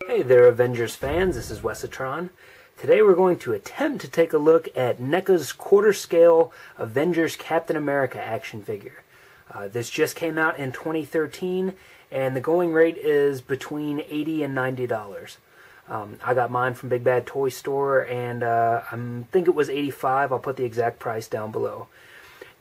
Hey there, Avengers fans, this is Wesatron. Today we're going to attempt to take a look at NECA's quarter-scale Avengers Captain America action figure. This just came out in 2013, and the going rate is between $80 and $90. I got mine from Big Bad Toy Store, and I think it was $85. I'll put the exact price down below.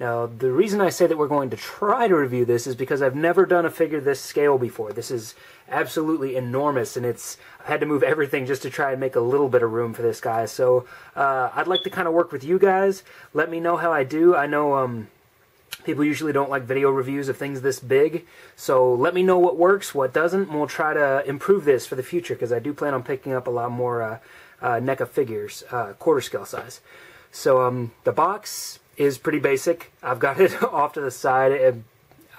Now, the reason I say that we're going to try to review this is because I've never done a figure this scale before. This is absolutely enormous, and I've had to move everything just to try and make a little bit of room for this guy. So I'd like to kind of work with you guys. Let me know how I do. I know people usually don't like video reviews of things this big, so let me know what works, what doesn't, and we'll try to improve this for the future, because I do plan on picking up a lot more NECA figures, quarter scale size. So the box is pretty basic. I've got it off to the side.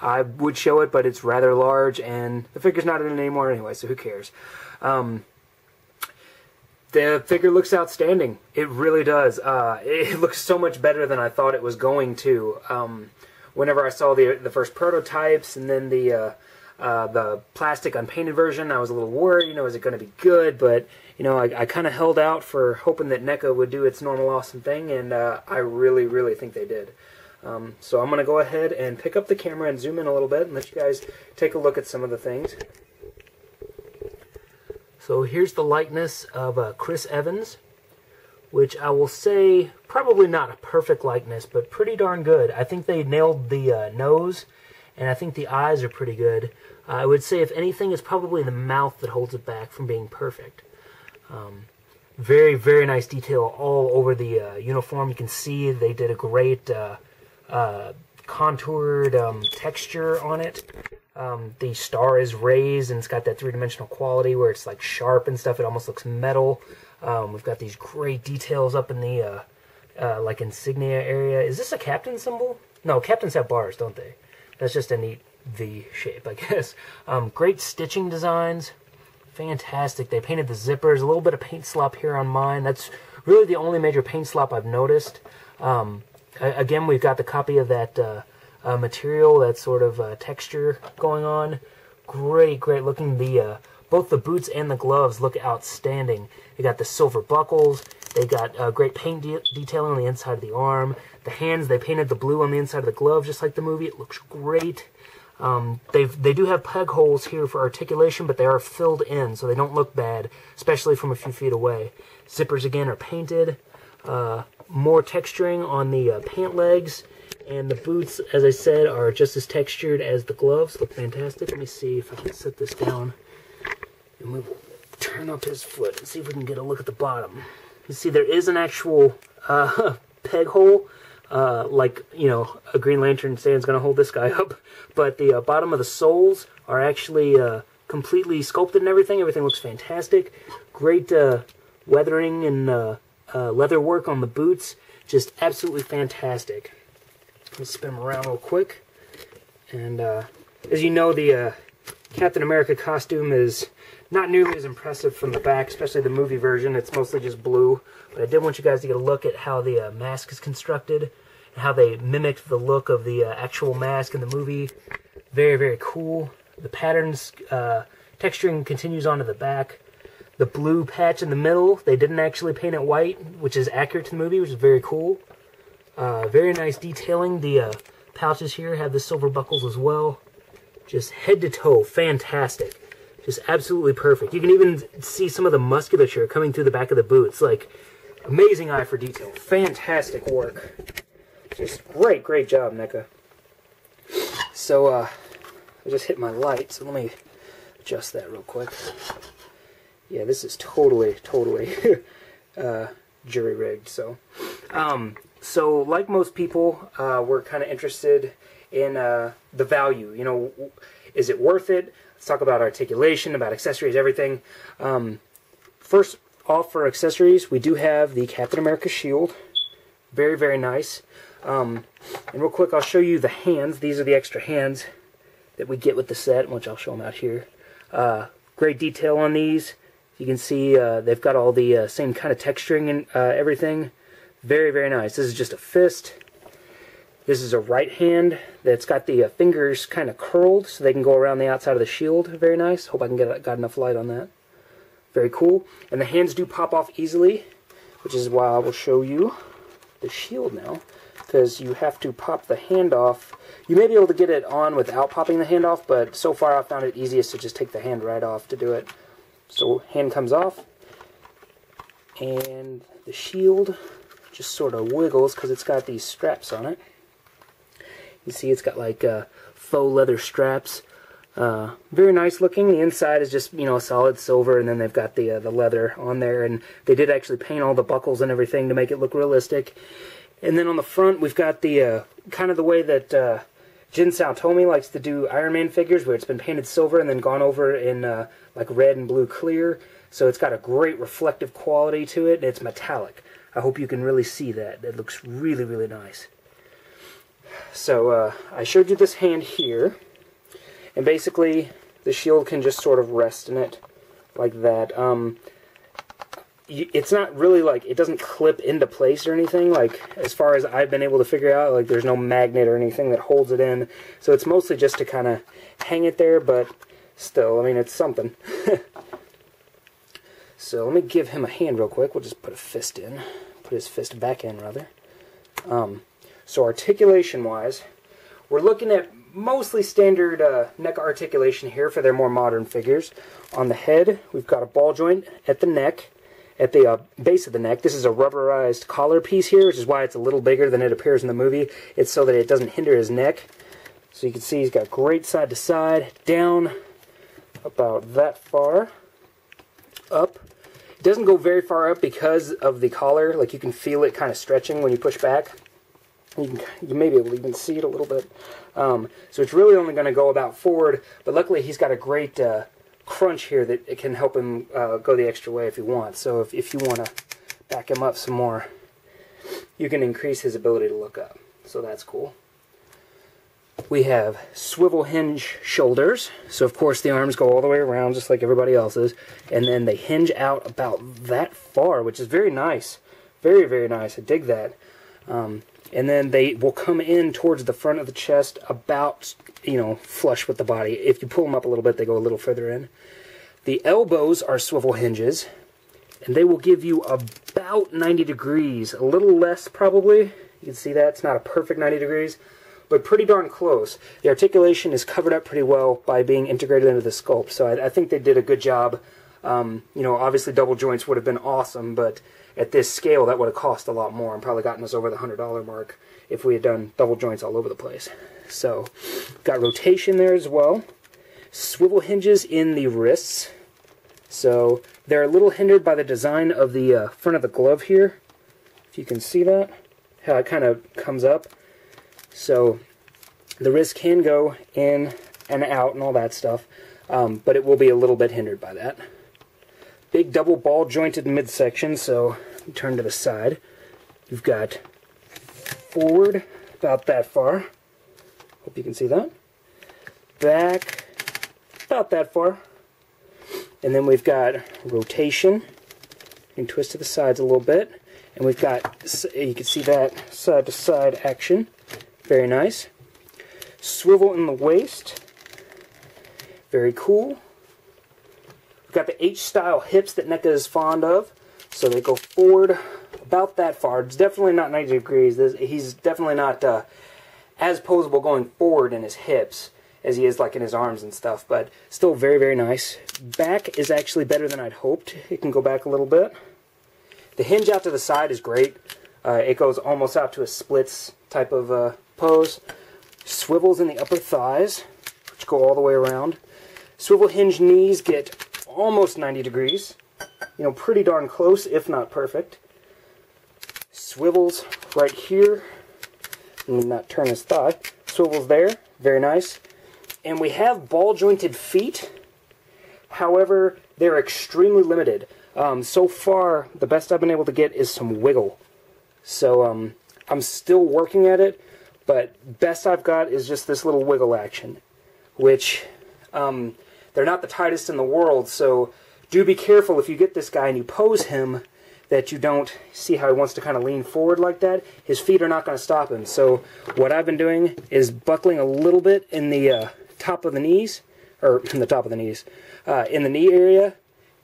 I would show it, but it's rather large, and the figure's not in it anymore anyway, so who cares? The figure looks outstanding. It really does. It looks so much better than I thought it was going to. Whenever I saw the first prototypes and then the plastic unpainted version, I was a little worried. Is it going to be good? But I kind of held out for hoping that NECA would do its normal awesome thing, and I really, really think they did. So I'm going to go ahead and pick up the camera and zoom in a little bit and let you guys take a look at some of the things. So here's the likeness of Chris Evans, which I will say probably not a perfect likeness, but pretty darn good. I think they nailed the nose, and I think the eyes are pretty good. I would say if anything, it's probably the mouth that holds it back from being perfect. Very, very nice detail all over the uniform. You can see they did a great contoured texture on it. The star is raised, and it's got that three-dimensional quality where it's like sharp and stuff. It almost looks metal. We've got these great details up in the like insignia area. Is this a captain symbol? No, captains have bars, don't they? That's just a neat V shape, I guess. Great stitching designs. Fantastic. They painted the zippers. A little bit of paint slop here on mine. That's really the only major paint slop I've noticed. Again, we've got the copy of that material, that sort of texture going on. Great, great looking. Both the boots and the gloves look outstanding. They got the silver buckles. They got great paint detailing on the inside of the arm. The hands, they painted the blue on the inside of the glove, just like the movie. It looks great. They do have peg holes here for articulation, but they are filled in, so they don't look bad, especially from a few feet away. Zippers, again, are painted. More texturing on the pant legs, and the boots, as I said, are just as textured as the gloves. Look fantastic. Let me see if I can set this down, and we will turn up his foot and see if we can get a look at the bottom. You see, there is an actual peg hole, like, a Green Lantern stand's going to hold this guy up, but the bottom of the soles are actually completely sculpted and everything. Everything looks fantastic. Great weathering and leather work on the boots. Just absolutely fantastic. Let's spin them around real quick. And as you know, the Captain America costume is not nearly as impressive from the back, especially the movie version. It's mostly just blue. But I did want you guys to get a look at how the mask is constructed and how they mimicked the look of the actual mask in the movie. Very, very cool. The patterns, texturing continues onto the back. The blue patch in the middle, they didn't actually paint it white, which is accurate to the movie, which is very cool. Very nice detailing. The pouches here have the silver buckles as well. Just head to toe, fantastic. Just absolutely perfect. You can even see some of the musculature coming through the back of the boots. Like, amazing eye for detail. Fantastic work. Just great, great job, NECA. So, I just hit my light, so let me adjust that real quick. Yeah, this is totally jury-rigged, so. So, like most people, we're kind of interested in the value. Is it worth it? Let's talk about articulation, about accessories, everything. First off, for accessories, we do have the Captain America shield. Very, very nice. And real quick, I'll show you the hands. These are the extra hands that we get with the set, which I'll show them out here. Great detail on these. You can see they've got all the same kind of texturing and everything. Very, very nice. This is just a fist. This is a right hand that's got the fingers kind of curled so they can go around the outside of the shield. Very nice. Hope I can got enough light on that. Very cool. And the hands do pop off easily, which is why I will show you the shield now, because you have to pop the hand off. You may be able to get it on without popping the hand off, but so far I've found it easiest to just take the hand right off to do it. So hand comes off, and the shield just sort of wiggles because it's got these straps on it. You see it's got like faux leather straps. Very nice looking. The inside is just, you know, solid silver, and then they've got the leather on there, and they did actually paint all the buckles and everything to make it look realistic. And then on the front, we've got the kind of the way that Jin Saotomi likes to do Iron Man figures, where it's been painted silver and then gone over in like red and blue clear. So it's got a great reflective quality to it, and it's metallic. I hope you can really see that. It looks really, really nice. So I showed you this hand here. And basically, the shield can just sort of rest in it like that. It's not really like, it doesn't clip into place or anything. Like, as far as I've been able to figure out, like, there's no magnet or anything that holds it in. So it's mostly just to kind of hang it there, but still, I mean, it's something. So let me give him a hand real quick. We'll just put a fist in. Put his fist back in, rather. So articulation-wise, we're looking at mostly standard NECA articulation here for their more modern figures. On the head, we've got a ball joint at the neck, at the base of the neck. This is a rubberized collar piece here, which is why it's a little bigger than it appears in the movie. It's so that it doesn't hinder his neck. So you can see he's got great side to side, down about that far, up. It doesn't go very far up because of the collar. Like, you can feel it kind of stretching when you push back. You may be able to even see it a little bit. So it's really only going to go about forward, but luckily he's got a great crunch here that it can help him go the extra way if he wants. So if you want to back him up some more, you can increase his ability to look up. So that's cool. We have swivel hinge shoulders. So of course the arms go all the way around just like everybody else's, and then they hinge out about that far, which is very nice. Very, very nice. I dig that. And then they will come in towards the front of the chest about, you know, flush with the body. If you pull them up a little bit, they go a little further in. The elbows are swivel hinges, and they will give you about 90 degrees. A little less, probably. You can see that. It's not a perfect 90 degrees, but pretty darn close. The articulation is covered up pretty well by being integrated into the sculpt, so I think they did a good job. You know, obviously double joints would have been awesome, but at this scale, that would have cost a lot more and probably gotten us over the $100 mark if we had done double joints all over the place. So, got rotation there as well. Swivel hinges in the wrists. So, they're a little hindered by the design of the front of the glove here. If you can see that, how it kind of comes up. So, the wrist can go in and out and all that stuff, but it will be a little bit hindered by that. Big double ball jointed midsection, so turn to the side. You've got forward about that far. Hope you can see that. Back about that far. And then we've got rotation. You can twist to the sides a little bit. And we've got, you can see that side to side action. Very nice. Swivel in the waist. Very cool. Got the H-style hips that NECA is fond of, so they go forward about that far. It's definitely not 90 degrees. He's definitely not as posable going forward in his hips as he is like in his arms and stuff, but still very, very nice. Back is actually better than I'd hoped. It can go back a little bit. The hinge out to the side is great. It goes almost out to a splits type of pose. Swivels in the upper thighs, which go all the way around. Swivel hinge knees get almost 90 degrees. You know, pretty darn close, if not perfect. Swivels right here. Let me not turn his thigh. Swivels there. Very nice. And we have ball-jointed feet. However, they're extremely limited. So far, the best I've been able to get is some wiggle. So, I'm still working at it, but best I've got is just this little wiggle action, which, they're not the tightest in the world, so do be careful if you get this guy and you pose him that you don't see how he wants to kind of lean forward like that. His feet are not going to stop him. So what I've been doing is buckling a little bit in the top of the knees, or in the top of the knees, in the knee area,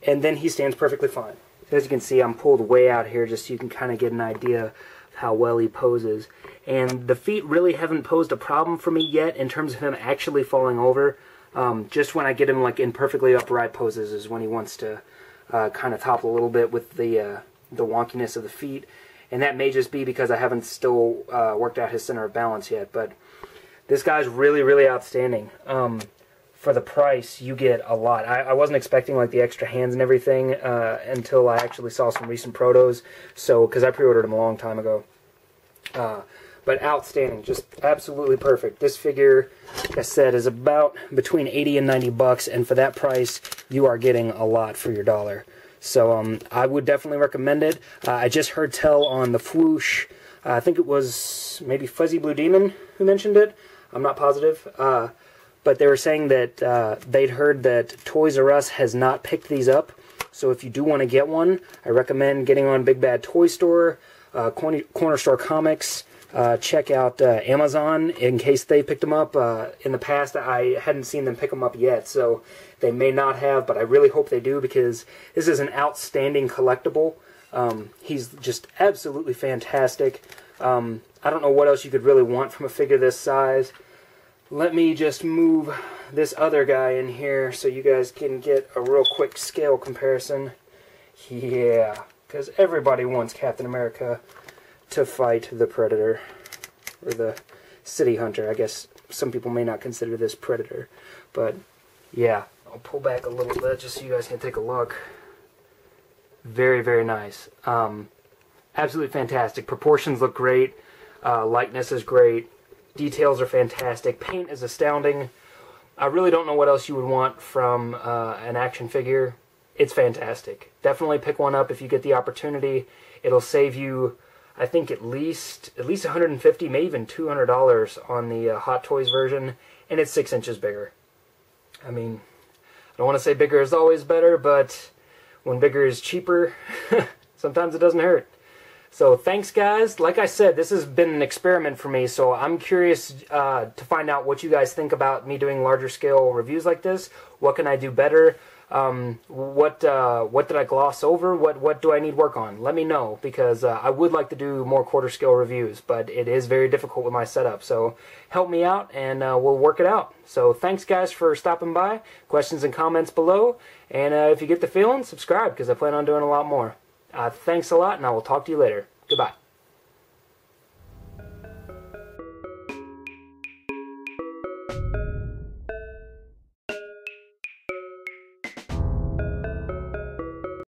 and then he stands perfectly fine. As you can see, I'm pulled way out here just so you can kind of get an idea of how well he poses. And the feet really haven't posed a problem for me yet in terms of him actually falling over. Just when I get him like in perfectly upright poses is when he wants to kind of topple a little bit with the wonkiness of the feet. And that may just be because I haven't still worked out his center of balance yet. But this guy's really, really outstanding. For the price, you get a lot. I wasn't expecting like the extra hands and everything until I actually saw some recent protos. So, because I pre-ordered them a long time ago. But outstanding, just absolutely perfect. This figure, like I said, is about between 80 and 90 bucks, and for that price, you are getting a lot for your dollar. So I would definitely recommend it. I just heard tell on the Fwoosh, I think it was maybe Fuzzy Blue Demon who mentioned it. I'm not positive. But they were saying that they'd heard that Toys R Us has not picked these up. So if you do want to get one, I recommend getting on Big Bad Toy Store, Corner Store Comics. Check out Amazon in case they picked them up. In the past, I hadn't seen them pick them up yet, so they may not have, but I really hope they do because this is an outstanding collectible. He's just absolutely fantastic. I don't know what else you could really want from a figure this size. Let me just move this other guy in here so you guys can get a real quick scale comparison. Yeah, because everybody wants Captain America to fight the Predator, or the City Hunter. I guess some people may not consider this Predator, but yeah, I'll pull back a little bit just so you guys can take a look. Very, very nice. Absolutely fantastic. Proportions look great. Likeness is great. Details are fantastic. Paint is astounding. I really don't know what else you would want from an action figure. It's fantastic. Definitely pick one up if you get the opportunity. It'll save you, I think, at least $150, maybe even $200 on the Hot Toys version, and it's 6 inches bigger. I mean, I don't want to say bigger is always better, but when bigger is cheaper, sometimes it doesn't hurt. So thanks, guys. Like I said, this has been an experiment for me, so I'm curious to find out what you guys think about me doing larger scale reviews like this. What can I do better? What did I gloss over? What do I need work on? Let me know, because I would like to do more quarter scale reviews, but it is very difficult with my setup. So help me out, and we'll work it out. So thanks, guys, for stopping by. Questions and comments below, and if you get the feeling, subscribe, because I plan on doing a lot more. Thanks a lot, and I will talk to you later. Goodbye.